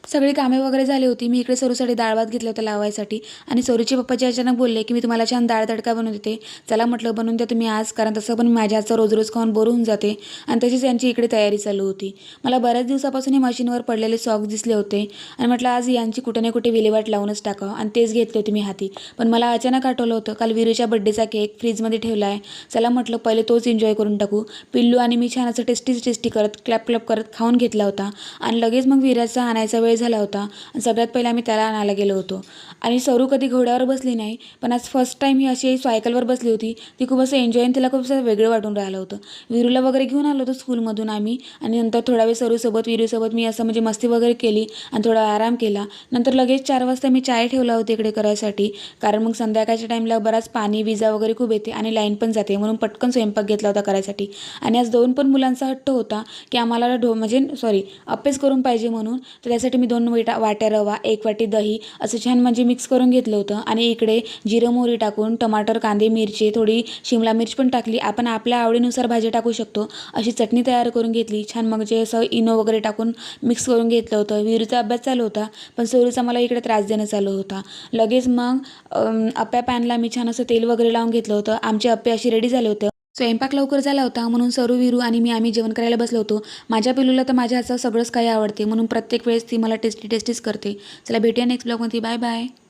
सगळी कामे वगैरे झाली होती. मी इकडे सरूसाठी डाळ भात घेतला होता लावायसाठी आणि सरूचे पप्पाजी अचानक बोलले की मी तुम्हाला छान डाळ तडका बनवून देते, चला म्हटलं बनवून द्या तुम्ही आज, कारण तसं पण माझ्या हातचं रोज रोज खाऊन बोर होऊन जाते. आणि तशीच यांची इकडे तयारी चालू होती. मला बऱ्याच दिवसापासून हे मशीनवर पडलेले सॉक्स दिसले होते आणि म्हटलं आज यांची कुठे ना कुठे विल्हेवाट लावूनच टाकावं, आणि तेच घेतले होते मी हाती. पण मला अचानक आठवलं होतं काल वीरूच्या बड्डेचा केक फ्रीजमध्ये ठेवला आहे, चला म्हटलं पहिले तोच एन्जॉय करून टाकू. पिल्लू आणि मी छान असं टेस्टी करत क्लॅप क्लॅप करत खाऊन घेतला होता आणि लगेच मग वीराचा आणायचा वेळ झाला होता. सगळ्यात पहिला आम्ही त्याला आणायला गेलो होतो. आणि सरू कधी घोड्यावर बसली नाही, पण आज फर्स्ट टाईम ही अशी सायकलवर बसली होती. ती खूप असं एन्जॉय आणि तिला खूप असं वेगळं वाटून राहिलं होतं. वीरूला वगैरे घेऊन आलो होतो स्कूलमधून आम्ही, आणि नंतर थोडा वेळ सरूसोबत वीरूसोबत मी असं म्हणजे मस्ती वगैरे केली आणि थोडा आराम केला. नंतर लगेच 4 वाजता मी चाय ठेवला होता इकडे करायसाठी, कारण मग संध्याकाळच्या टाईमला बराच पाणी विजा वगैरे खूप येते आणि लाईन पण जाते, म्हणून पटकन स्वयंपाक घेतला होता करायसाठी. आणि आज 2 पण मुलांचा हट्ट होता की आम्हाला अप्पेच करून पाहिजे म्हणून, तर त्यासाठी मी 2 वाट्या रवा, 1 वाटी दही असं छान म्हणजे मिक्स करून घेतलं होतं. आणि इकडे जिरं मोहरी टाकून टमाटर कांदे मिरची थोडी शिमला मिर्च पण टाकली, आपण आपल्या आवडीनुसार भाजी टाकू शकतो, अशी चटणी तयार करून घेतली छान. मग जे असं इनो वगैरे टाकून मिक्स करून घेतलं होतं. वीरूचा अभ्यास चालू होता, पण सरूचा मला इकडे त्रास देणं चालू होता. लगेच मग अप्प्या पॅनला मी छान असं तेल वगैरे लावून घेतलं होतं. आमचे अप्पे अशी रेडी झाले होते. स्वयंपाक लवकर झाला होता म्हणून सरू, वीरू आणि मी आम्ही जेवण करायला बसलो होतो. माझ्या पिल्लूला तर माझ्या हातचं सगळंच काही आवडते, म्हणून प्रत्येक वेळेस ती मला टेस्टीच करते. चला भेटूया नेक्स्ट ब्लॉगमध्ये. Bye bye.